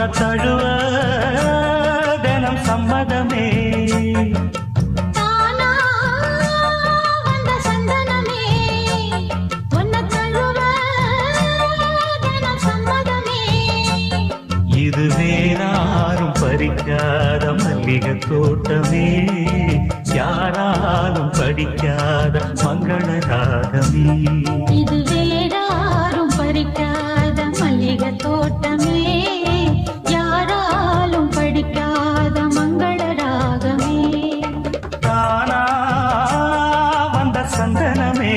உன்னை தழுவ தினம் சம்மதமே. இது வேறாரும் பறிக்காத மல்லிகை தோட்டமே, யாராலும் படிக்காத மங்கள ராகமே. இது வேறாரும் பறிக்காத மல்லிகை தோட்டமே, யாராலும் படிக்காத மங்கள ராகமே. தானா வந்த சந்தனமே,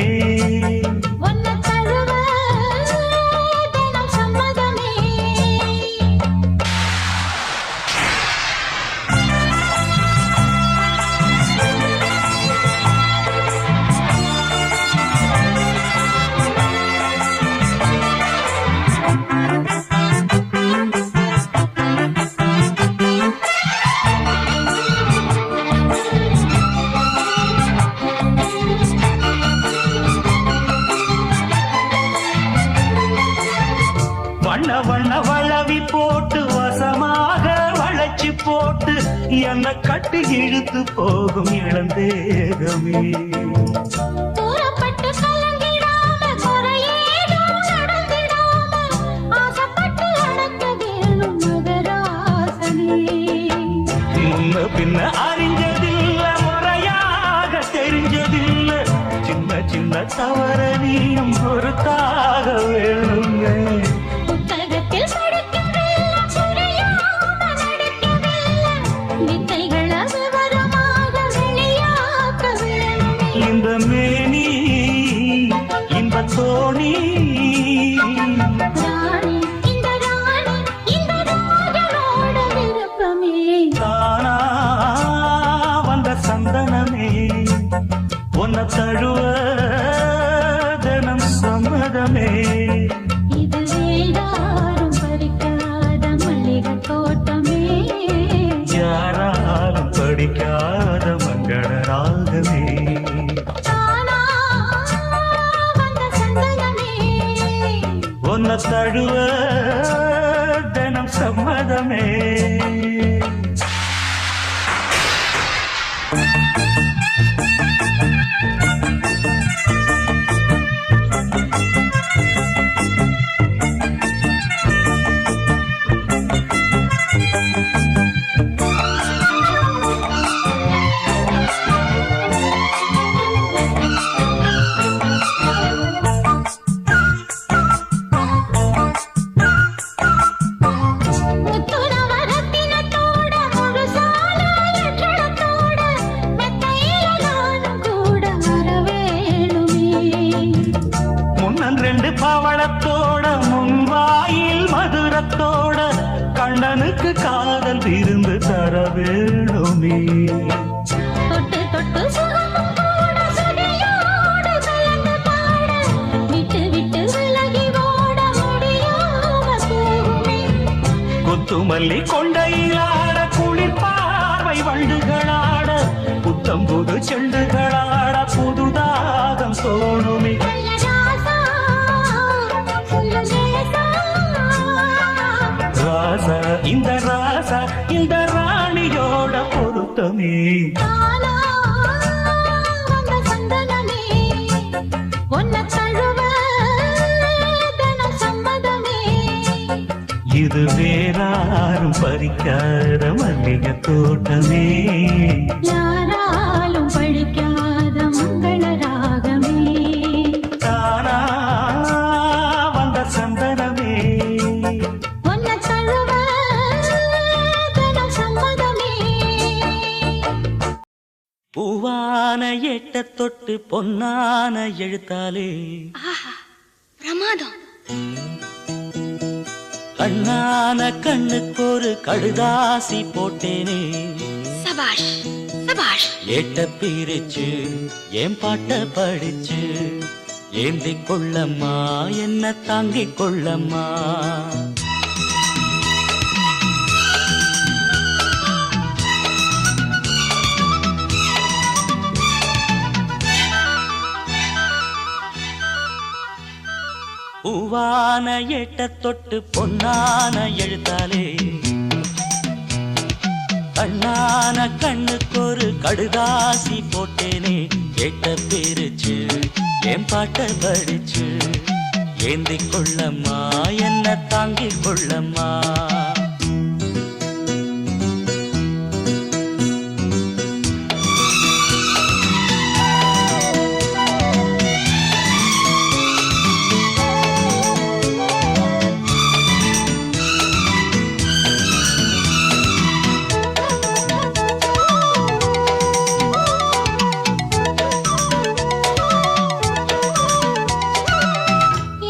வண்ண வண்ண வளவி போட்டு வசமாக வளைச்சு போட்டு என்ன கட்டி இழுத்து போகும் இளந்தேகமே. முன்ன பின்ன அறிஞ்சதில்ல, முறையாக தெரிஞ்சதில்ல, சின்ன சின்ன தவற நீயும் பொறுத்தாக வேணுங்க. இந்த மேனி இன்ப தோணி தானா வந்த சந்தனமே, உன்னை தழுவ தினம் சம்மதமே. இது வேறாரும் பறிக்காத மல்லிகை தோட்டமே, யாராலும் படிக்காத மங்கள ராகமே. உன்னை தழுவ தினம் சம்மதமே. ரெண்டு பவளத்தோட முன்வாயில் மதுரத்தோட கண்ணனுக்கு காதல் விருந்து தர வேணுமே. தொட்டு தொட்டு விட்டு விட்டு விலகி ஓட முடியாம கொத்துமல்லி கொண்டையிலாட குளிர் பார்வை வண்டுகளாட புத்தம்புது செண்டுகளாட புதுதாகம் தோணுமே. ராசா இந்த ராசா இந்த ராணியோட பொருத்தமே. இது வேறாரும் பறிக்காத மல்லிகை தோட்டமே, யாராலும் படிக்காத மங்கள ராகமே. தானா வந்த சந்தனமே, பூவான எட்ட தொட்டு பொன்னான எழுத்தாலே பிரமாதம். கண்ணான கண்ணுக்கு ஒரு கடுதாசி போட்டேனே. சபாஷ் சபாஷ். ஏட்ட பிரிச்சு என் பாட்ட படிச்சு ஏந்திக் கொள்ளம்மா என்ன தாங்கிக் கொள்ளம்மா. பூவான எட்ட தொட்டு பொன்னான எழுத்தாலே கண்ணான கண்ணுக்கு ஒரு கடுதாசி போட்டேனே கேட்ட பேருச்சு என் பாட்ட படிச்சு ஏந்திக் கொள்ளம்மா என்ன தாங்கிக் கொள்ளம்மா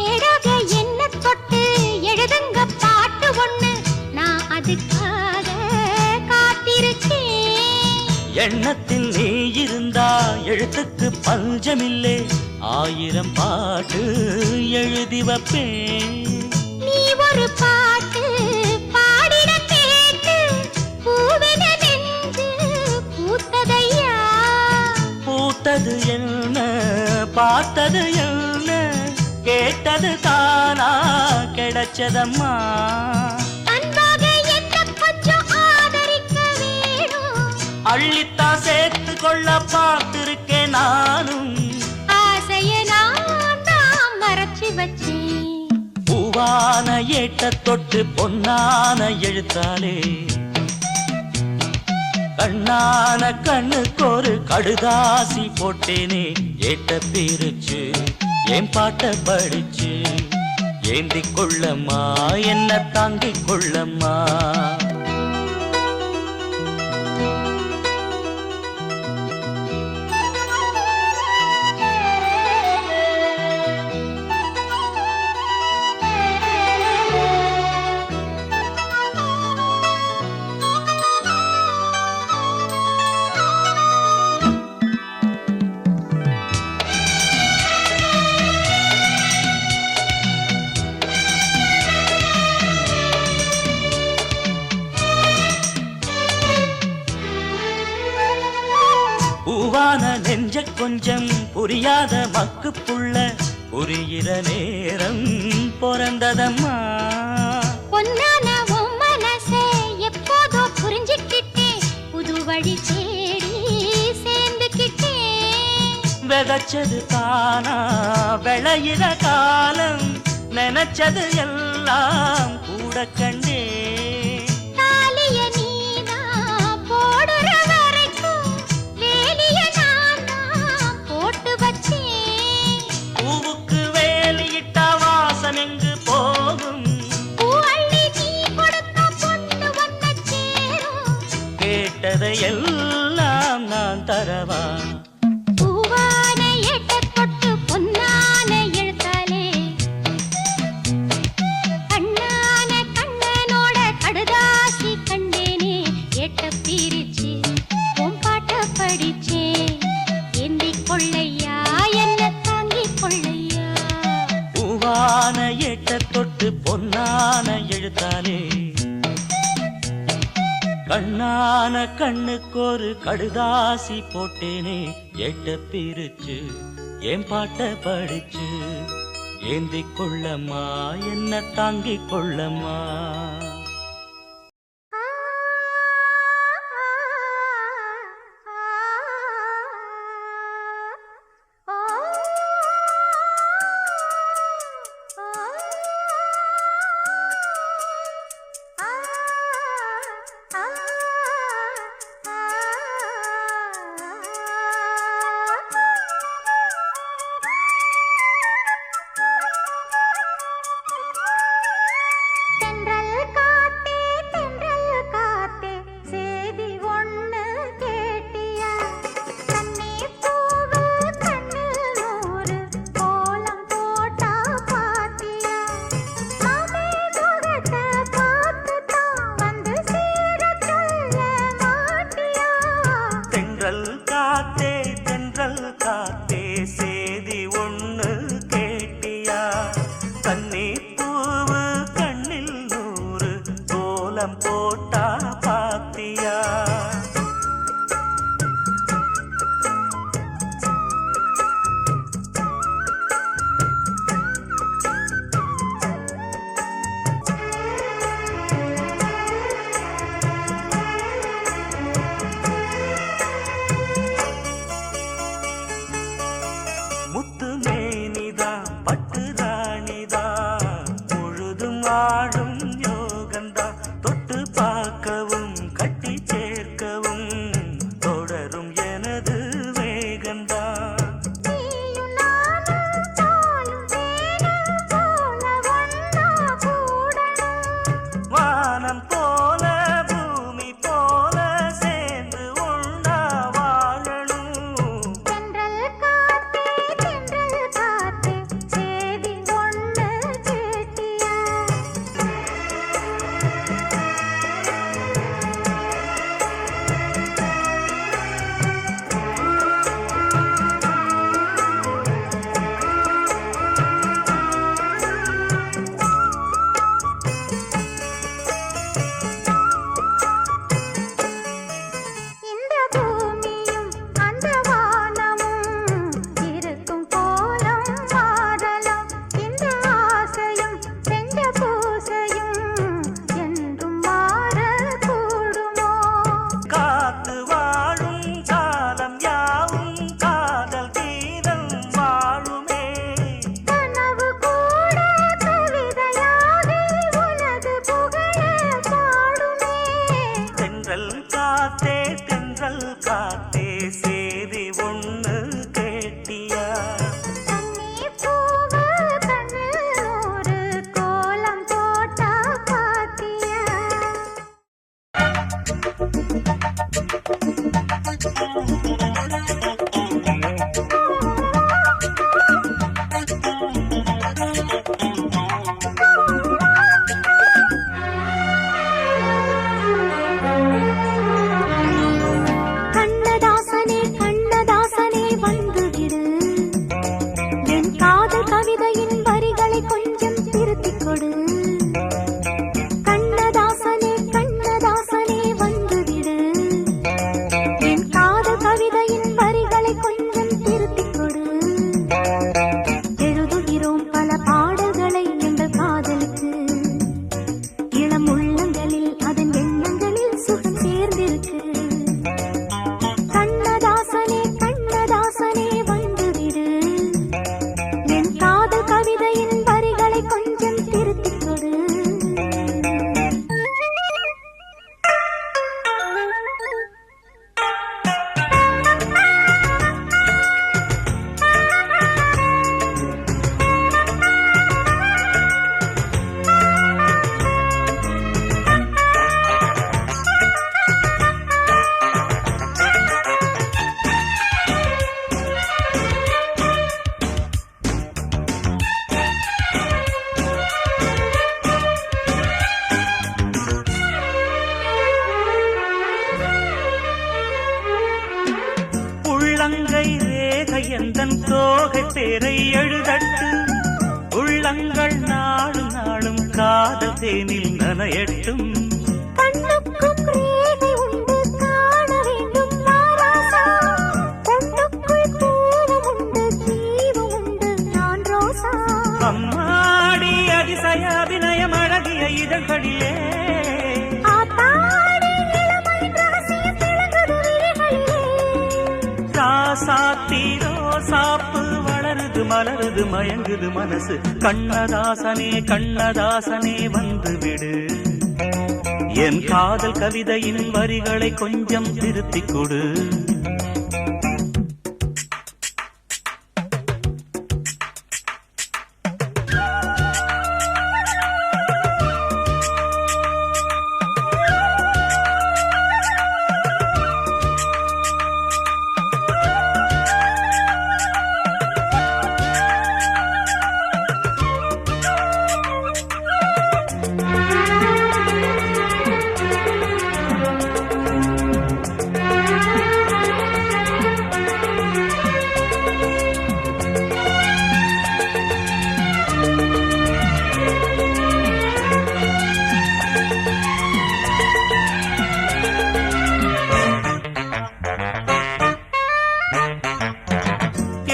ஏடாக என்ன தொட்டு எழுதுங்க பாட்டு ஒண்ணு நான் அதுக்காக காத்திருக்கேன் எண்ணத்தில் நீ இருந்தா எழுத்துக்கு பஞ்சமில்லே 1000 பாட்டு எழுதி வைப்பேன் நீ ஒரு பாட்டு பாடிட கேட்டு பூவென நெஞ்சு பூத்ததையா பூத்தது என்ன பார்த்தது என்ன கேட்டது தானா கிடைச்சதம்மா அன்பாக என்ன கொஞ்சம் ஆதரிக்க வேணும் அள்ளித்தான் சேர்த்து கொள்ள பார்த்திருக்கேன் நானும் ஆசைய நான் மறைச்சு வச்சேன் பூவான ஏட்ட தொட்டு பொன்னான எழுத்தாலே கண்ணான கண்ணுக்கு ஒரு கடுதாசி போட்டேனே ஏட்ட பிரிச்சு என் பாட்ட படிச்சு ஏந்திக் கொள்ளம்மா என்ன தாங்கிக் கொள்ளம்மா பூவான நெஞ்ச கொஞ்சம் புரியாத மக்கு புள்ள புரிகிற நேரம் பிறந்ததம்மா பொன்னான உன் மனசே எப்போதோ புரிஞ்சுக்கிட்டேன் புது வழி தேடி சேர்ந்துக்கிட்டேன் விதைச்சது தானா விளையிற காலம் நினைச்சது எல்லாம் கூட கண்டே தாலிய நீதான் போடுற வரைக்கும் வேலிய நான் போட்டு வச்சேன் பூவுக்கு வேலியிட்டா வாசம் எங்கு போகும் பூ அள்ளி நீ கொடுத்த பொண்ணு வந்த சேரும் கேட்டதை எல்லாம் நான் தரவா பூவான எட்ட தொட்டு பொன்னான எழுத்தாலே கண்ணான கண்ணனோட கடுதாசி கண்டேனே எட்ட பிரிச்சு உன் பாட்ட படிச்சேன் ஏந்திக் கொள்ளையா என்ன தாங்கிக் கொள்ளையா பூவான ஏட்ட தொட்டு பொன்னான எழுத்தாலே கண்ணான கண்ணுக்கு ஒரு கடுதாசி போட்டேனே எட்ட பிரிச்சு என் பாட்ட படிச்சு ஏந்திக் கொள்ளம்மா என்ன தாங்கிக் கொள்ளம்மா தென்றல் கா தட்டு உள்ளங்கள் நாளும் நாளும் காதல் தேனில் நனையட்டும். கண்ணுக்கும் ரேகை உண்டு காண வேண்டும் மாராசா. பொண்ணுக்குள் பூவும் உண்டு தீவும் உண்டு நான் ரோசா. அம்மாடி அதிசய அபிநயம் அழகிய இதழ்களிலே ஆத்தாடி இளமையின் ரகசியம் திளங்குது விழிகளிலே. ராசாத்தி ரோசாப்பு வளருது மலருது மயங்குது மனசு. கண்ணதாசனே கண்ணதாசனே வந்துவிடு. என் காதல் கவிதையின் வரிகளை கொஞ்சம் திருத்திக் கொடு.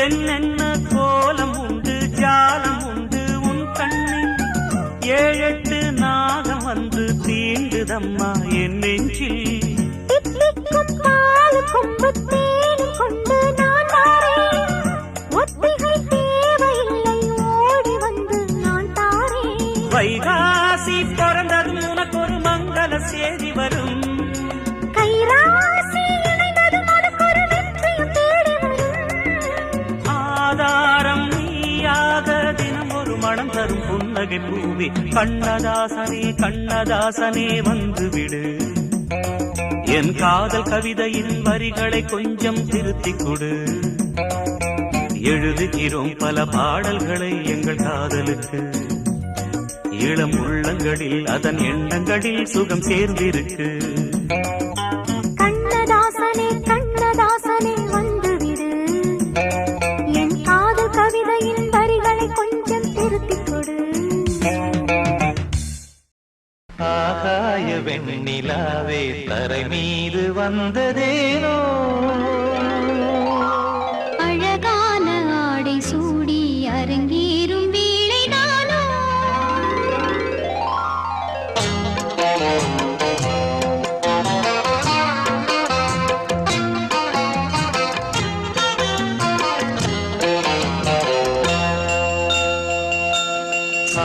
என்னென்ன கோலம் உண்டு ஜாலம் உண்டு உன் கண்ணில். 7-8 நாகம் வந்து தீண்டுதம்மா என் நெஞ்சில். தித்திக்கும் பாலும் கொம்பு தேனும் கொண்டு நான் வாரேன். ஒத்திகை தேவையில்லை ஓடி வந்து நான் தாரேன். வைகாசி பிறந்ததும் உனக்கு ஒரு மங்கள செய்தி வரும். கைராசி இணைந்ததும் அதுக்கொரு வெற்றியும் தேடி வரும். ஆதாரம் நீயாக தினம் ஒரு மனம் தரும் புன்னகை பூவே. கண்ணதாசனே கண்ணதாசனே வந்துவிடு. என் காதல் கவிதையின் வரிகளை கொஞ்சம் திருத்திக் கொடு. எழுதுகிறோம் பல பாடல்களை எங்கள் காதலுக்கு. இளம் உள்ளங்களில் அதன் எண்ணங்களில் சுகம் சேர்ந்திருக்கு. கண்ணதாசனே கண்ணதாசனே வந்துவிடு. என் காதல் கவிதையின் வரிகளை கொஞ்சம் திருத்திக் கொடு. ஆகாய வெண்ணிலாவே தரை மீது வந்ததேனோ. அழகான ஆடை சூடி அரங்கேறும் வேளைதானோ.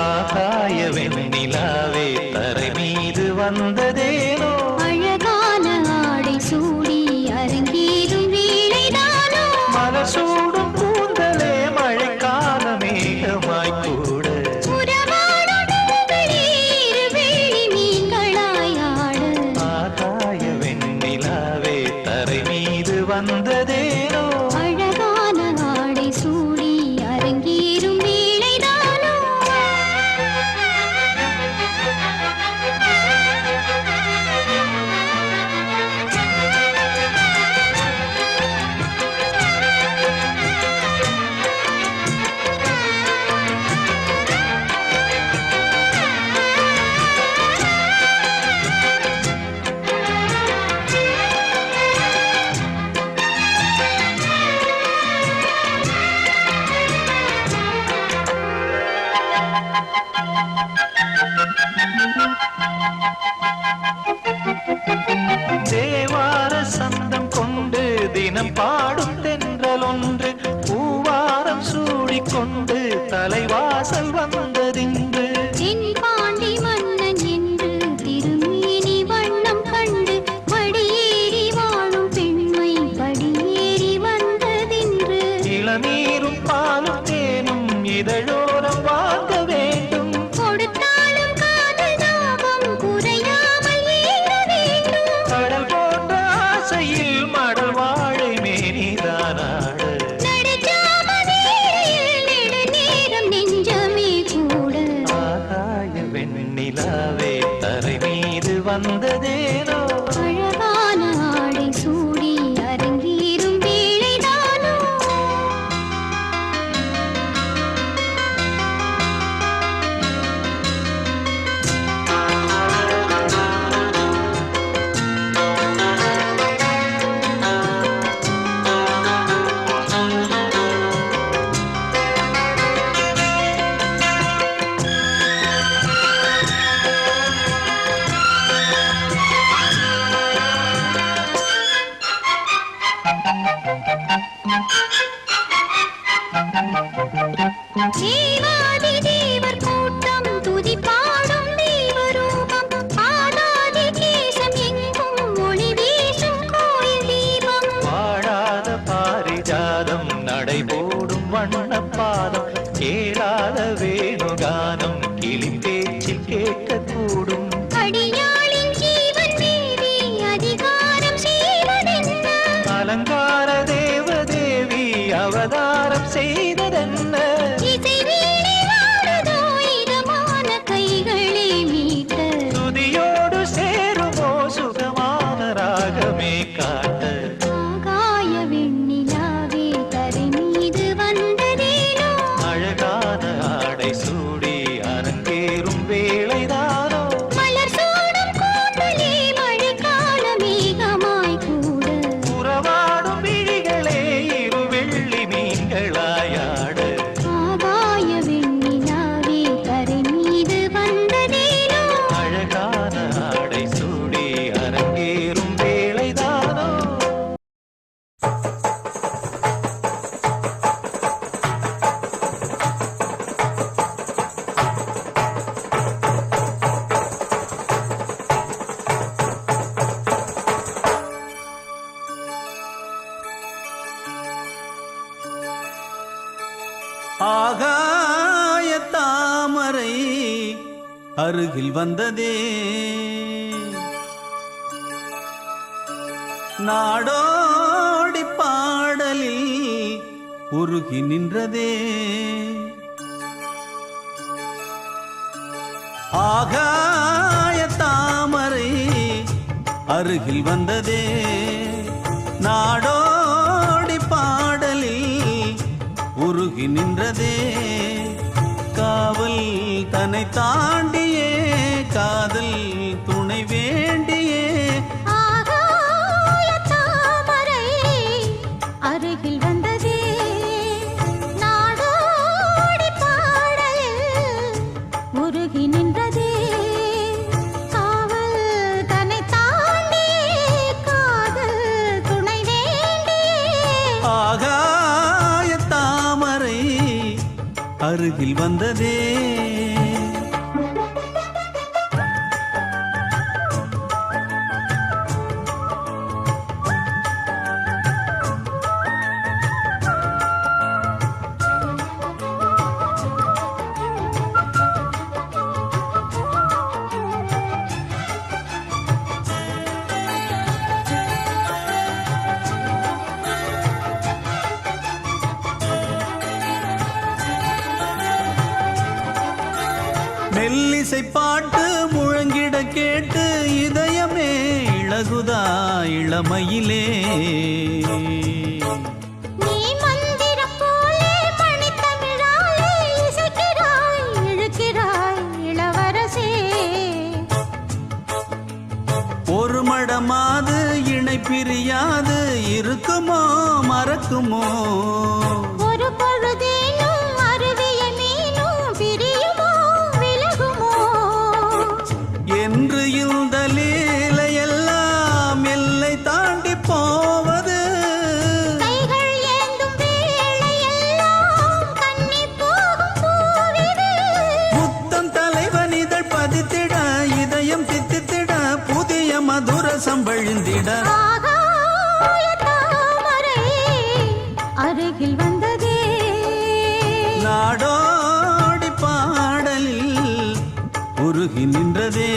ஆகாய வெண்ணிலாவே தரை மீது வந்ததேனோ. அழகான ஆடை சூடி அரங்கேறும் வேளைதானோ. மலர் சூடும் கூந்தலே மழைக்கால மேகமாய் கூட. உறவாடும் நீர் வெள்ளி மீன்களாய் ஆட. ஆகாய வெண்ணிலாவே தரை மீது வந்ததேனோ. அழகான ஆடை சூடி அரங்கேறும் வேளைதானோ. தேவார சந்தம் கொண்டு தினம் பாடும் தென்றல் ஒன்று பூவாரம் சூடிக்கொண்டு தலைவாசல் வந்ததின்று. என் பாண்டி மன்னன் என்று திருமேனி வண்ணம் கண்டு படியேறி வாழும் பெண்மை படியேறி வந்ததின்று. இளநீரும் பாலும் தேனும் இதழோரம் வாங்க வேண்டும். கொடுத்தாலும் காதல் தாபம் குறையாமல் ஏற வேண்டும். கடல் போன்ற ஆசையில் மடல் வாழை மேனிதானாடு. நடுஜாம வேளையில் நெடுநேரம் நெஞ்சமே கூட. ஆகாய வெண்ணிலாவே தரை மீது வந்ததேனோ. அழகான ஆடை சூடி அரங்கேறும் வேளைதானோ. தேவாதி தேவர் கூட்டம் துதி பாடும் தெய்வரூபம் ஆதாதி கேசம் எங்கும் ஒளி வீசும் கோயில் தீபம் பாடாத பாரிஜாதம் நடைபோடும் வண்ணப்பாதம் கேளாத வேணுகானம் கிளி பேச்சில் கேட்கக்கூடும் அடியாளின் ஜீவன் தேவி அதிகாரம் செய்வதென்ன அலங்கார தேவதேவி அவதாரம் செய்ததென்ன இசை வீணை வாடுதோ இதமான கைகளை மீட்ட துதியோடு சேருமோ சுகமான ராகமே காட்ட ஆகாய வெண்ணிலாவே தரை மீது வந்ததேனோ அழகான ஆடை சூடி அரங்கேறும் வேளைதானோ மலர் சூடும் கூந்தலே மழைக்கால மேகமாய் கூட உறவாடும் விழிகளே இரு வெள்ளி மீன்களாயாட ஆகாய வெண்ணிலாவே தரை மீது வந்ததேனோ அழகான ஆடை சூடி அரங்கேறும் வேளைதானோ ஆகாய தாமரை அருகில் வந்ததே நாடோடி பாடலில் உருகி நின்றதே ஆகாய தாமரை அருகில் வந்ததே நாடோடி பாடலில் உருகி நின்றதே காவல் தன்னை தாண்டியே காதல் துணை வேண்டியே ஆகாய தாமரை அருகில் வந்ததே நாடோடி பாடலில் உருகி நின்றதே காவல் தன்னை தாண்டி காதல் துணை வேண்டியே ஆகாய தாமரை அருகில் வந்ததே மெல்லிசை பாட்டு முழங்கிட கேட்டு இதயமே இளகுதா இளமையிலே நீ மந்திரம் போலே மணித்தமிழாலே இசைக்கிறாய் இழுக்கிறாய் இளவரசே ஒரு மடமாது இணை பிரியாது இருக்குமோ மறக்குமோ ஒரு பொழுதேனும் அருவிய மீனும் பிரியுமோ விலகுமோ என்று இந்த லீலையெல்லாம் எல்லை தாண்டி போவது கைகள் ஏந்தும் வேளையெல்லாம் கண்ணி போகும் பூவிது முத்தம் தலைவன் இதழ் பதித்திட இதயம் தித்தித்திட புதிய மதுரசம் வழிந்திட ஆகாய தாமரை அருகில் வந்ததே நாடோடி பாடலில் உருகி நின்றதே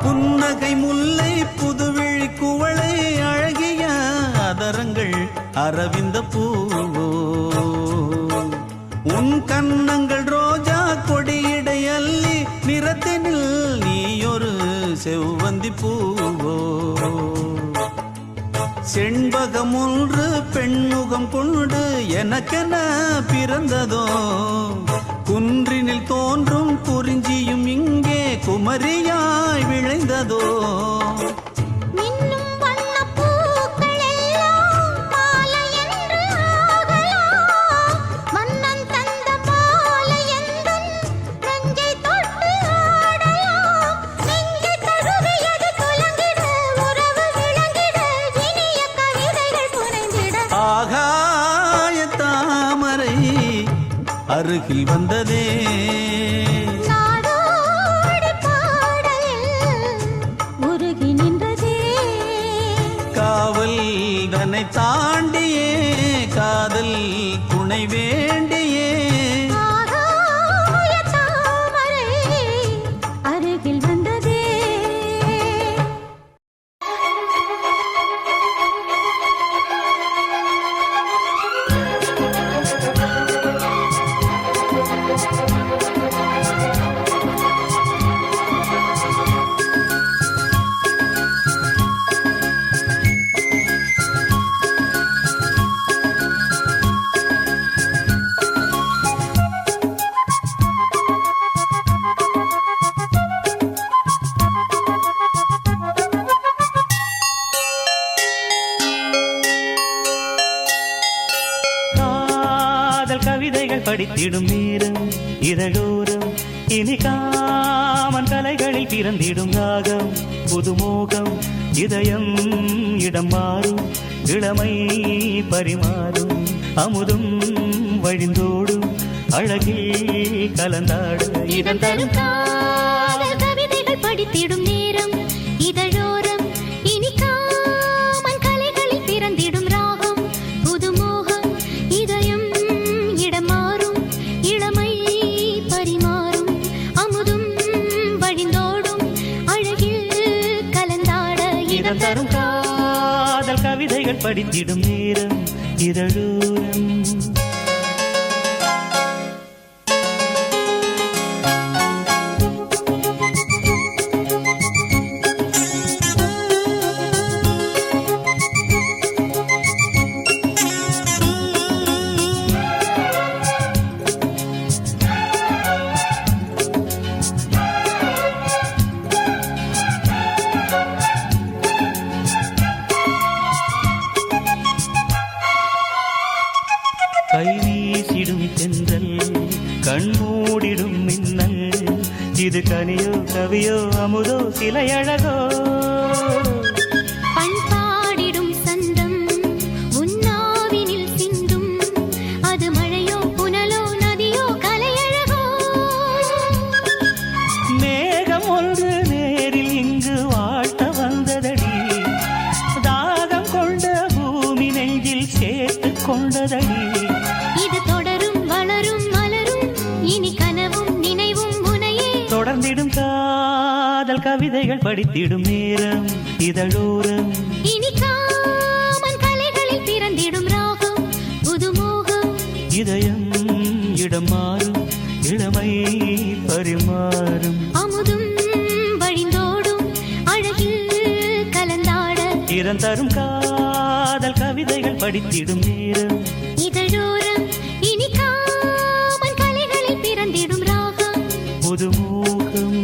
புன்னகை முல்லை புதுவிழி குவளை அழகிய அதரங்கள் அரவிந்த பூவோ உன் கன்னங்கள் ரோஜா கொடியிடை அள்ளி நிறத்தினில் நீயொரு செவ்வந்தி பூவோ செண்பகம் ஒன்று பெண்முகம் கொண்டு எனக்கென பிறந்ததோ குன்றின் குன்றினில் தோன்றும் குறிஞ்சியும் இங்கே குமரியாய் விளைந்ததோ மின்னும் வண்ணப் பூக்கள் எல்லாம் மாலை என்று ஆகலாம். மன்னன் தந்த மாலை எந்தன் நெஞ்சை தொட்டு ஆடலாம். நெஞ்சை தழுவியது குலுங்கிட, உறவு விளங்கிட, இனிய கவிதைகள் புனைந்திட. ஆகாய தாமரை அருகில் வந்ததே நாடோடி பாடலில் உருகி நின்றதே. காவல் தன்னை தாண்டியே காதல் துணை வேண்டியே ஆகாய தாமரை அருகில் வந்ததே. காதல் கவிதைகள் படித்திடும் நேரம் இதழோரம் இனி காமன் கலைகளில் பிறந்திடும் ராகம் புதுமோகம் இதயம் இடம் மாறும் இளமை பரிமாறும் அமுதும் வழிந்தோடும் அழகில் கலந்தாடு இதம் தரும் காதல் கவிதைகள் படித்திடும் நேரம் இதழோரம் இனி காமன் கலைகளில் பிறந்திடும் ராகம் புதுமோகம் இதயம் இடம் மாறும் இளமை பரிமாறும் அமுதும் வழிந்தோடும் அழகில் கலந்தாட இதம் தரும் காதல் கவிதைகள் படித்திடும் நேரம் இதழோரம் கை வீசிடும் தென்றல் கண்மூடிடும் மின்னல் இது கனியோ கவியோ அமுதோ சிலையழகோ பண்பாடிடும் சந்தம் உன்னாவினில் சிந்தும் அது மழையோ புனலோ நதியோ கலையழகோ மேகம் ஒன்று நேரில் இங்கு வாழ்த்த வந்ததடி தாகம் கொண்ட பூமி நெஞ்சில் சேர்த்து கொண்டதடி இது தொடரும் வளரும் மலரும் இனி கனவும் நினைவும் முனையே தொடர்ந்திடும் காதல் கவிதைகள் படித்திடும் நேரம் இதழோரம் இனி காமன் கலைகளில் பிறந்திடும் ராகம் புதுமோகம் இதயம் இடம் மாறும் இளமை பரிமாறும் அமுதும் வழிந்தோடும் அழகில் கலந்தாட இதம் தரும் காதல் கவிதைகள் படித்திடும் நேரம் இதழோரம் இனி காமன் கலைகளில் பிறந்திடும் ராகம் புதுமோகம்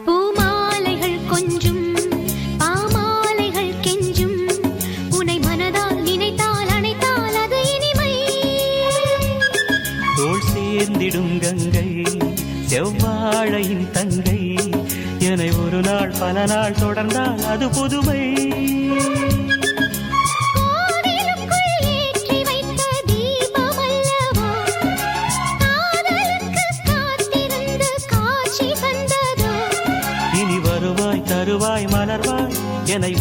பூமாலைகள் கொஞ்சும் பாமாலைகள் கெஞ்சும் உனை மனதால் நினைத்தால் அணைத்தால் அது இனிமை தோள் சேர்ந்திடும் கங்கை செவ்வாழையின் தங்கை என்னை ஒரு நாள் பல நாள் தொடர்ந்தால் அது புதுமை கோவிலுக்குள் ஏற்றி வைத்த தீபம் அல்லவா காதலுக்கு காத்திருந்து காட்சி வந்ததோ இனி வருவாய் தருவாய் மலர்வாய்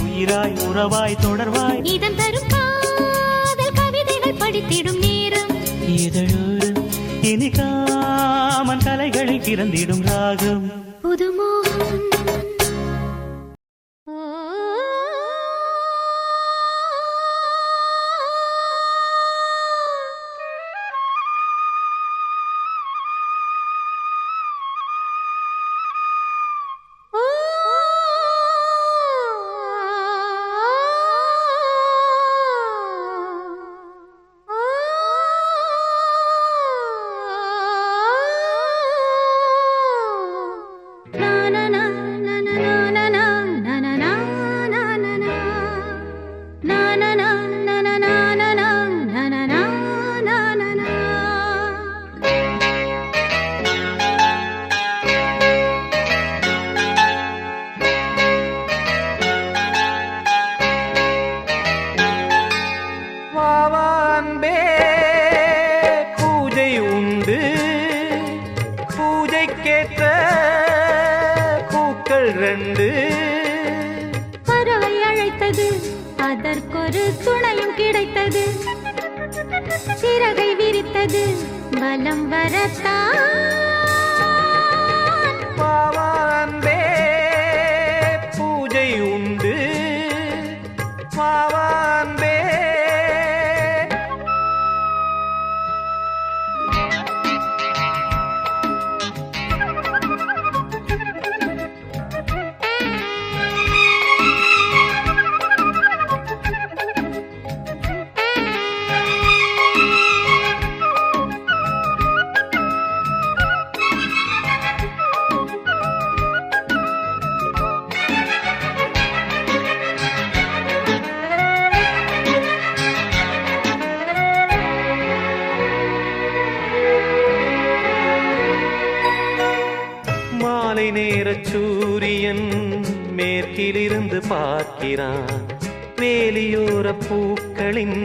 உயிராய் உறவாய் தொடர்வாய் இதம் தரும் காதல் கவிதைகள் படித்திடும் நேரம் இதழோடு இனி காமன் கலைகளில் பிறந்திடும் ராகம் புதுமோகம் பறவை அழைத்தது அதற்கொரு துணையும் கிடைத்தது சிறகை விரித்தது பலம் வரத்தான் பாவான்பே பூஜை உண்டு பாவான்பே நேர சூரியன் மேற்கிலிருந்து பார்க்கிறான் வேலியோர பூக்களின்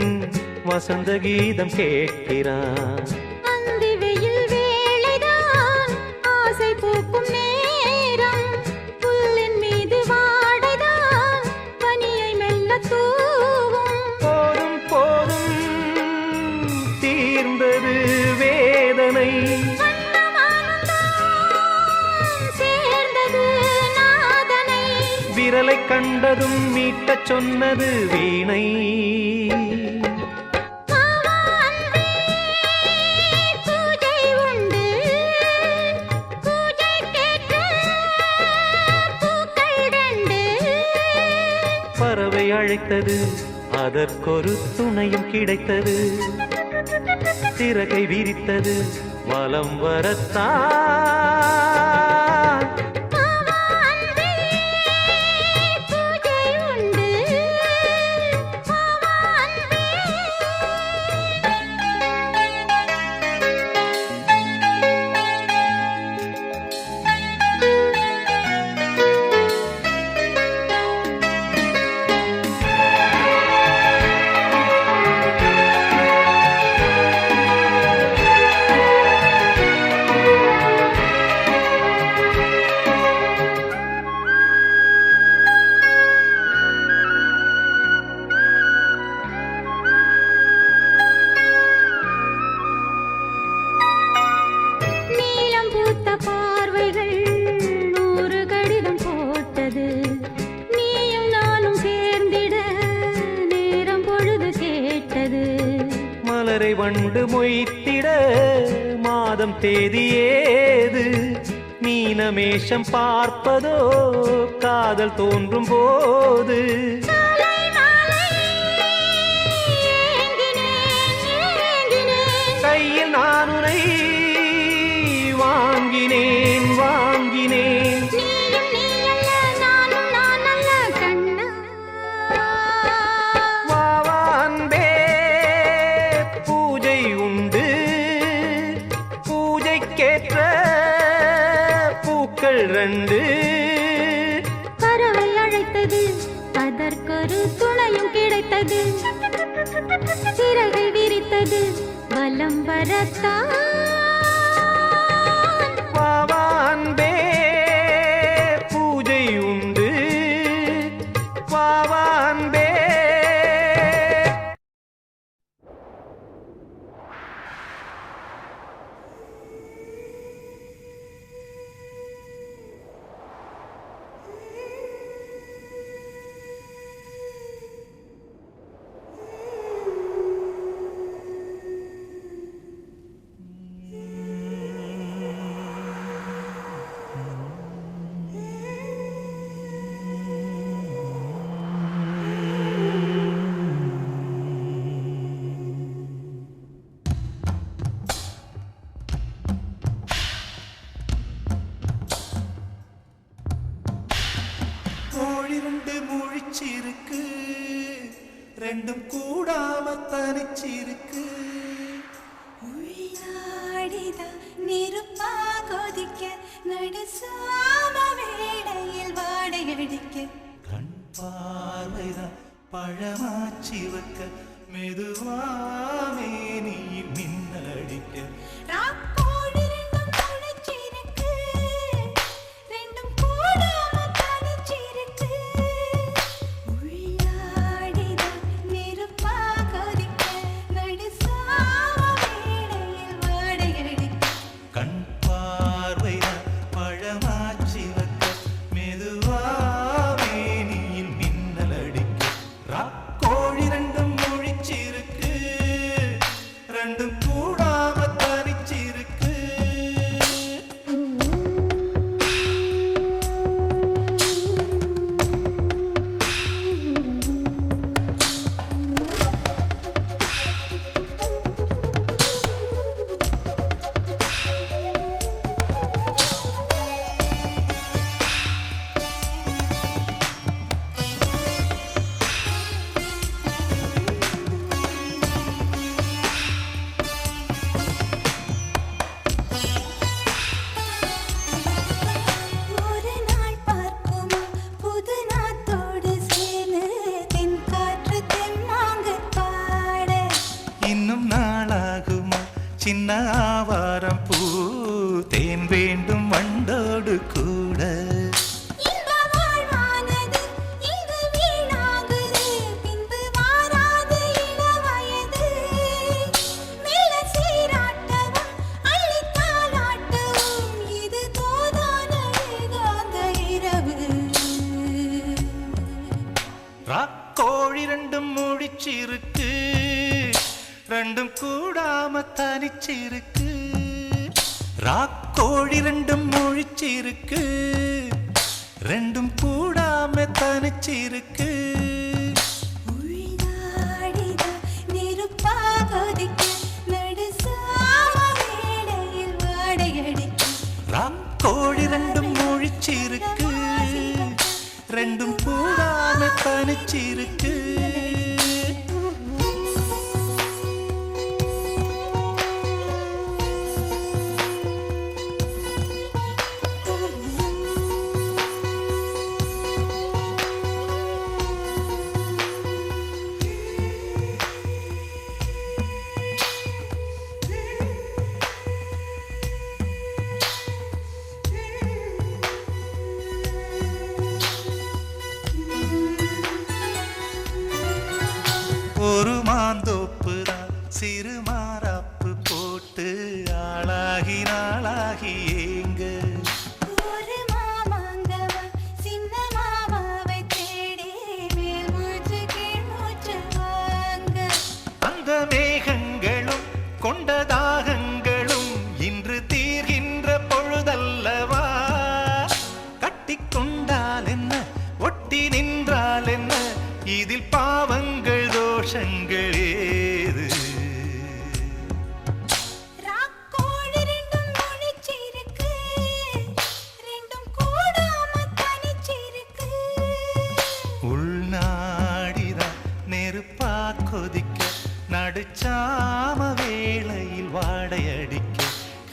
வசந்த கீதம் கேட்கிறான் அந்தி வெயில் வேளைதான் ஆசை பூக்கும் நேரம் புல்லின் மீது வாடைதான் பனியை மெல்ல தூவும் போதும் போதும் தீர்ந்தது வேதனை விரலை கண்டதும் மீட்டச் சொன்னது வீணை பூஜை உண்டு பூஜை கேட்ட பூக்கள் ரெண்டு பறவை அழைத்தது அதற்கொரு துணையும் கிடைத்தது சிறகை விரித்தது வலம் வரத்தான் வண்டு மொய்த்திட மாதம் தேதியேது மீனமேஷம் பார்ப்பதோ காதல் தோன்றும் போது கையில் நான் உன்னை வாங்கினேன் வாங்கினேன் ரெண்டு பறவை அழைத்தது அதற்கொரு துணையும் கிடைத்தது சிறகை விரித்தது வலம் வரத்தான் பாவான்பே பூஜை உண்டு பாவா ரெண்டும் கூடாம தனிச்சிருக்கு. உள்ளாடிதான் நெருப்பா கொதிக்க நடுசாம வேளையில் வாடையடிக்க கண் பார்வைதான் பழமாச்சி வைக்க மெதுவாமே நீ மின்னடிக்க. ராக்கோடு ரெண்டும் முளைச்சிருக்கு, ரெண்டும் கூடாம தனிச்சிருக்கு. உள்ளாடிதான் நெருப்பா கொதிக்க நடுசாம வேளையில் வாடையடிக்க கண் பார்வைதான் பழமாச்சி வைக்க மெதுவாமே நீ மின்னலடிக்க. ராக்கோழி ரெண்டும் முழிச்சிருக்கு, ரெண்டும் கூடாம தனிச்சிருக்கு. ஒரு நாள் பார்க்குமா புது நாத்தோடு சேர்ந்து தென்காற்று தெம்மாங்கு பாட. இன்னும் நாளாகுமா சின்ன ஆவாரம் பூ தேன் வேண்டும் வண்டோடு கூட. இன்ப வாழ்வானது இங்கு வீணாகுது, பின்பு வாராது இளவயது. மெல்ல சீராட்டவும் அள்ளித் தாலாட்டவும் இது தோதான ஏகாந்த இரவு. ராக்கோழி ரெண்டும் முழிச்சிருக்கு, ரெண்டும் கூடாம தனிச்சிருக்கு. ராக்கோழி ரெண்டும் முழிச்சிருக்கு, ரெண்டும் கூடாம தனிச்சிருக்கு. உள்ளாடிதான் நெருப்பா கொதிக்க நடுசாம வேளையில் வாடையடிக்க ராக்கோழி ரெண்டும் முழிச்சிருக்கு, ரெண்டும் கூடாம தனிச்சிருக்கு. ஒரு மாந்தோப்பு தான் சிறு மாறாப்பு போட்டு ஆளாகி நாளாகி ஏங்க. ஒரு மாமாங்கவா சின்ன மாமாவை தேடி மேல் மூச்சு கீழ் மூச்சு வாங்க. அந்த மேகங்களும் கொண்ட தாகங்களும் இன்று தீர்கின்ற பொழுதல்லவா. கட்டிக்கொண்டால் என்ன ஒட்டி நின்றால் என்ன, இதில் பாவங்கள் தோஷங்கள் ஏது. ராக்கோழி ரெண்டும் முழிச்சிருக்கு, ரெண்டும் கூடாம தனிச்சிருக்கு. உள்நாடிதான் நெருப்பா கொதிக்க நடுச்சாம வேளையில் வாடையடிக்க.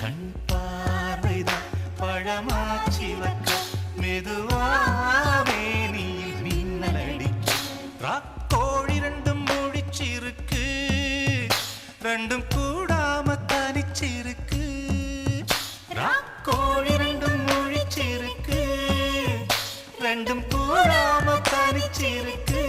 கண் பார்வைதான் பழமாச்சி வைக்க மெதுவாவே நீ மின்னலடிக்க. ராக்கோழி ரெண்டும் முழிச்சிருக்கு, ரெண்டும் கூடாம தனிச்சிருக்கு. ராக்கோழி ரெண்டும் முழிச்சிருக்கு, ரெண்டும் கூடாம தனிச்சிருக்கு.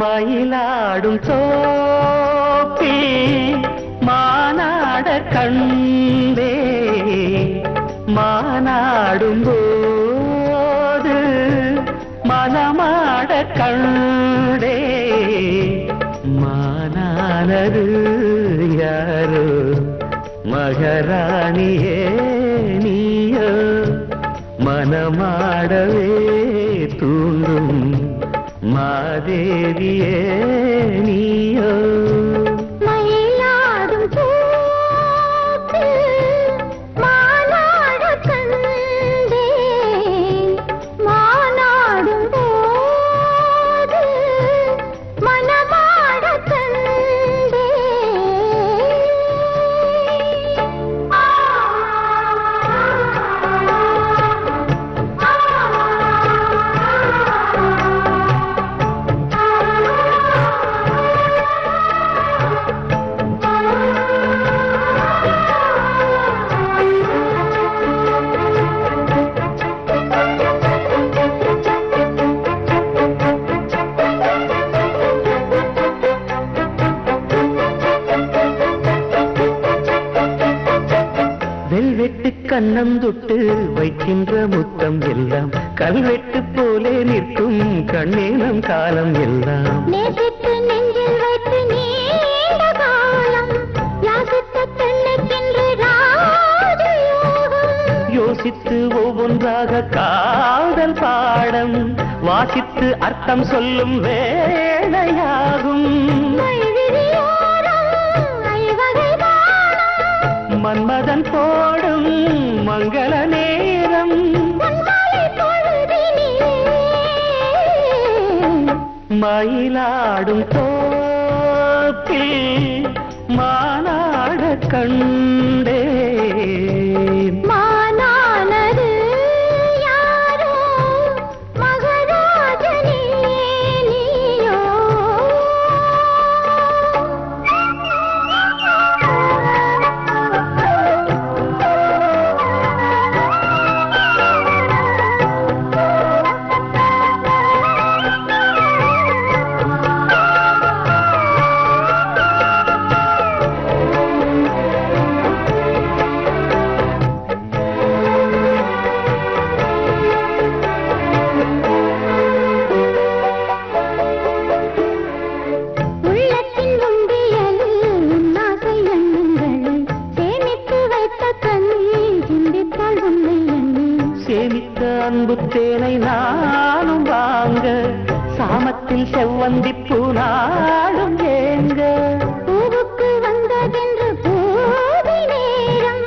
மயிலாடும் சோப்பி மானாட கண்டே, மானாடும் போது மனமாட கண்டே. மானானது யாரோ மகாராணியே நீயோ மனமாடவே தூண்டும் மாதேவியே நீயோ மயிலாடும் பூத்து மானாடக் கண்டேன். மானாடும் போது மனமாடக் வெல்வெட்டு கண்ணம் தொட்டு வைக்கின்ற முத்தம் எல்லாம் கல்வெட்டு போலே நிற்கும் கண்ணேனம் காலம் எல்லாம் நேசித்து நெஞ்சில் வைத்து நீண்ட காலம் யாசித்த பெண்ணுக்கென்று ராஜயோகம். யோசித்து ஒவ்வொன்றாக காதல் பாடம் வாசித்து அர்த்தம் சொல்லும் வேளையாகும் மைவிழியோரம் ஐவகை தானம் மன்மதன் போடும் மங்கள நேரம் பொன்மாலை பொழுதினிலே மயிலாடும் தோப்பில் மானாட கண்டேன் மானானது யாரோ மகராஜனே நீயோ. உள்ளத்தின் உண்டியலில் உன்னாசை எண்ணங்களை சேமித்து வைத்த கண்ணில் சிந்தித்தால் உன்னை எண்ணி சேமித்த அன்பு தேனை நானும் வாங்க சாமத்தில் செவ்வந்தி பூனாடும் ஏங்க பூவுக்கு வந்ததென்று போதை நேரம்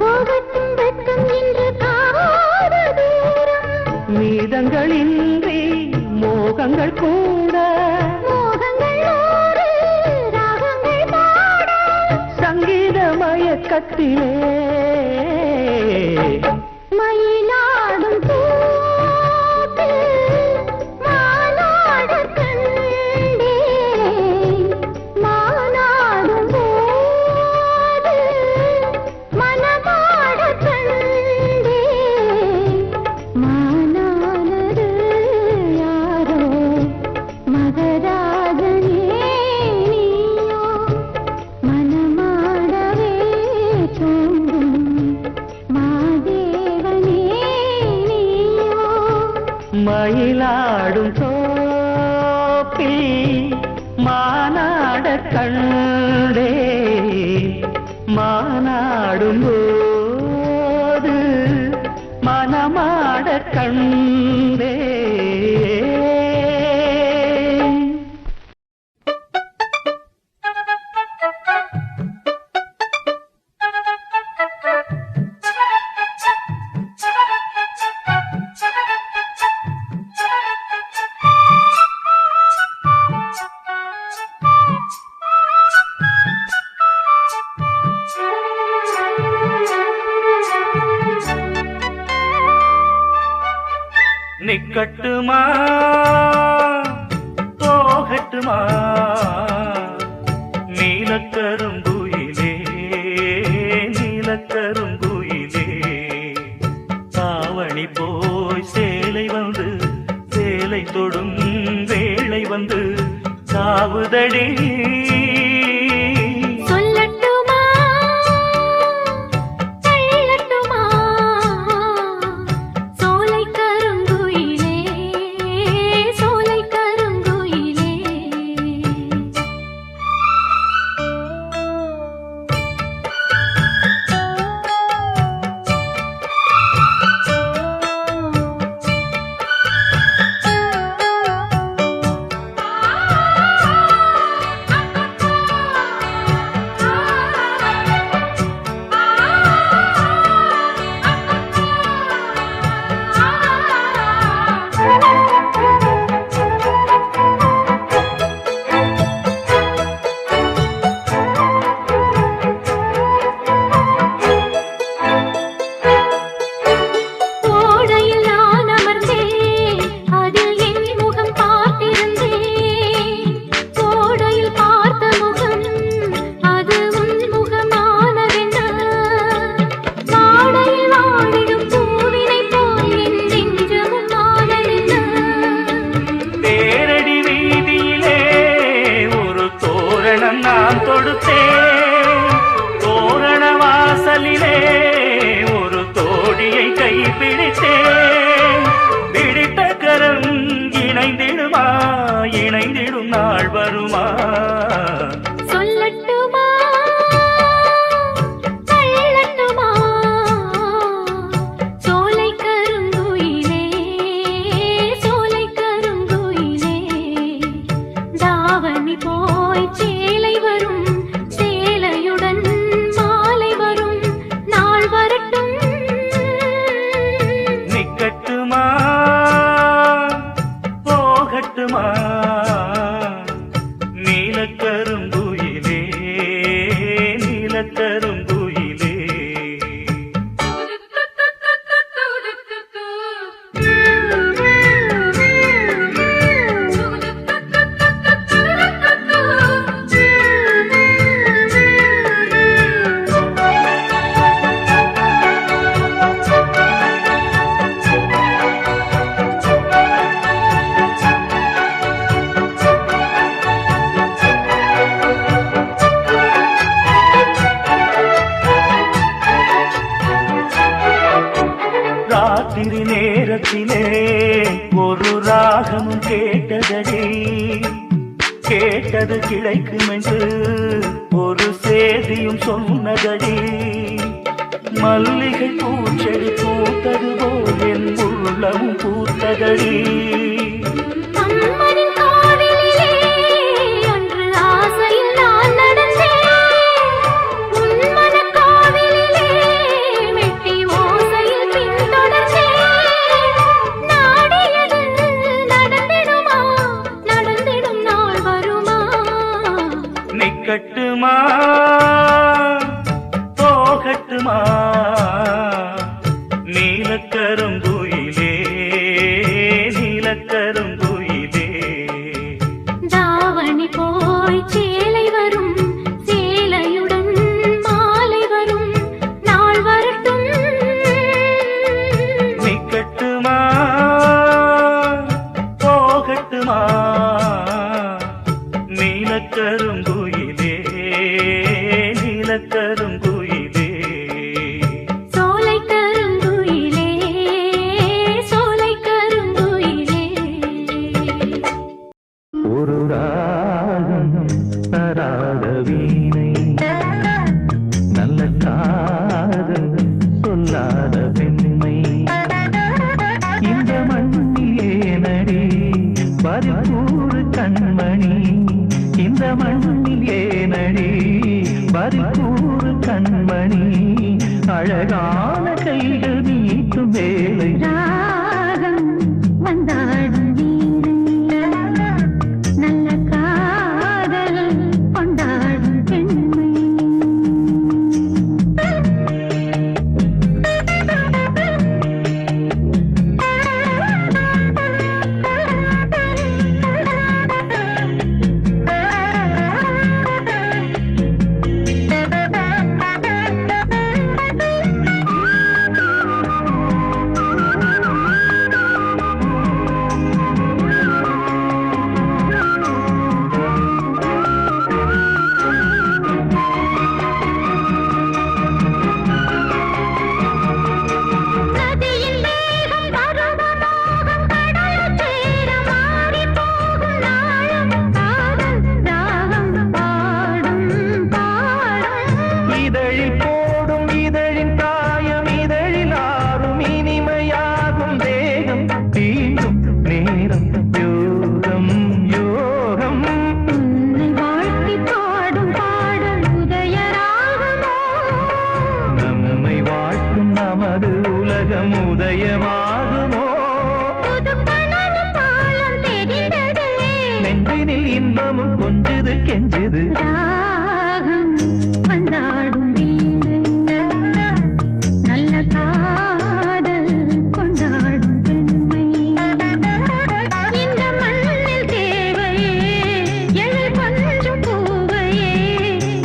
போகட்டும் வெட்கம் என்று காத தூரம் மீதங்களின்றி மோகங்கள் கூட மோகங்கள் நூறு ராகங்கள் பாட சங்கீத மயக்கத்திலே மயிலாடும் பூத்து மானாடக் கண்டேன். மானாடும் போது மனமாடக் கண்டேன். மானானது யாரோ மகராஜனே நீயோ மனமாடவே தூண்டும் மாதேவனே நீயோ. மயிலாடும் தோப்பில் மானாட கண்டே மானாடும் போது மனமாட கண்டே நிக்கட்டுமா போகட்டுமா நீலக்கருங்குயிலே நீலக்கருங்குயிலே தாவணி போய் சேலை வந்து சேலை தொடும் வேளை வந்து சாவுதடி சொல்லட்டுமா தள்ளட்டுமா சோலை கருங்குயிலே சோலை கருங்குயிலே பார்த்தேன் தோரண வாசலிலே ஒரு தோழியை கைப்பிடித்தேன் பிடித்த கரம் இணைந்திடுமா இணைந்திடும் நாள் வருமா சொல்லட்டுமா சொல்லட்டுமா சோலை கருங்குயிலே சோலை கருங்குயிலே தாவணி போய் சேலை வரும் சேலையுடன் மாலை வரும் நாள் வரட்டும் நிக்கட்டுமா போகட்டுமா நீலக்கருங்குயிலே நீலக்கருங்குயிலே ராத்திரி நேரத்திலே ஒரு ராகமும் கேட்டதடி கேட்டது கிடைக்கும் என்று ஒரு சேதியும் சொன்னதடி மல்லிகை பூச்செடி பூத்தது போல் என் உள்ளமும் பூத்ததடி அம்மனின் கோவிலிலே அன்று ஆசையில் நான் நடந்தேன் உன் மனக் கோவிலிலே மெட்டி ஓசையில் பின்தொடர்ந்தேன் நாடியது நடந்திடுமா நடந்திடும் நாள் வருமா நிக்கட்டுமா போகட்டுமா நீலக்கருங்குயிலே நீலக்கருங்குயிலே தாவணி போய் சேலை வரும் சேலையுடன் மாலை வரும் நாள் வரட்டும் நிக்கட்டுமா போகட்டுமா நீலக்கருங்குயிலே நீலக்கருங்குயிலே சோலை கருங்குயிலே சோலை கருங்குயிலே ஒரு ராகம் தராத வீணை நல்ல காதல் சொல்லாத பெண்மை இந்த மண்ணில் ஏனடி பரிபூரு கண்மணி இந்த மண்ணில் ஏனடி பரிபூரு கண்மணி அழகான கைகள் நீட்டும் வேலை ராகம் வந்தாடும் வீணை நல்ல காதல் கொண்டாடும் பெண்மை நதியின் வேகம் பருவமோகம் கடலைச் சேர மாறிப் போகும் நாளும் காதல் ராகம் பாடும் பாடும் இதழில் போடும் இதழின் காயம் இதழில் ஆறும் இனிமையாகும் தேகம் தீண்டும் நேரம் யோகம் யோகம் உன்னை வாழ்த்தி பாடும் பாடல் உதயராகமோ நம்மை வாழ்த்தும் நமது உலகம் உதயமாகுமோ புது கனவு பாலம் தெரிந்தது நெஞ்சினில் இன்பமும் கொஞ்சுது கெஞ்சுது ராகம் வந்தாடும் வீணை நல்ல காதல் கொண்டாடும் பெண்மை இந்த மண்ணில் தேவையே எழில் கொஞ்சம் பூவையே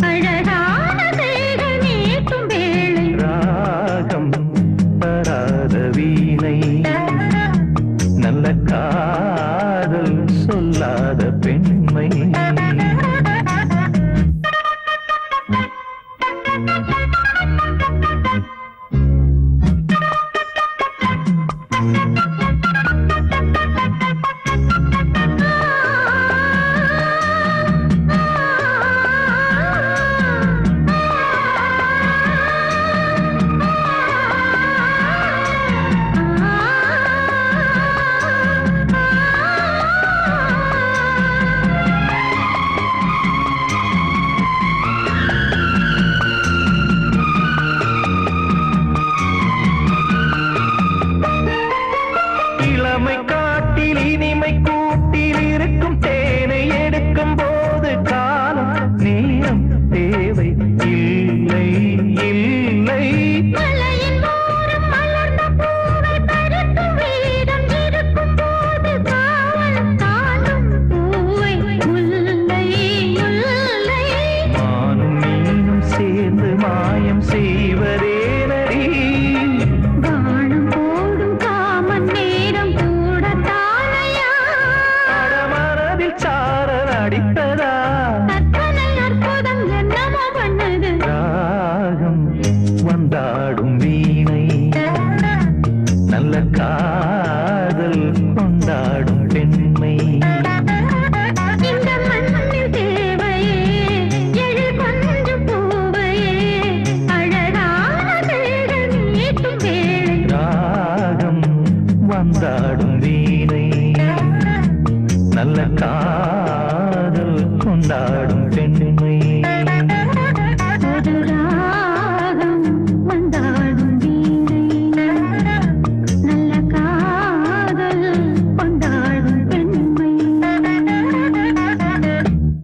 அழகான கைகள் நீட்டும் வேளை ராகம் தராத வீணை நல்ல காதல் சொல்லாத பெண்மை செய்வதேனடி வானம் போடும் காமன் நேரம் கூட தானையா மனதில் சாரல் அடித்ததா கற்பனை அற்புதம் என்னமோ பண்ணது ராகம் வந்தாடும் வீணை நல்ல காதல் கொண்டாடும் பெண்மை இந்த மண்ணில் தேவையே எழில் கொஞ்சம் பூவையே அழகான தேடல் நீட்டும் வேளை ராகம் வந்தாடும் வீணை நல்ல காதல் கொண்டாடும் பெண்மை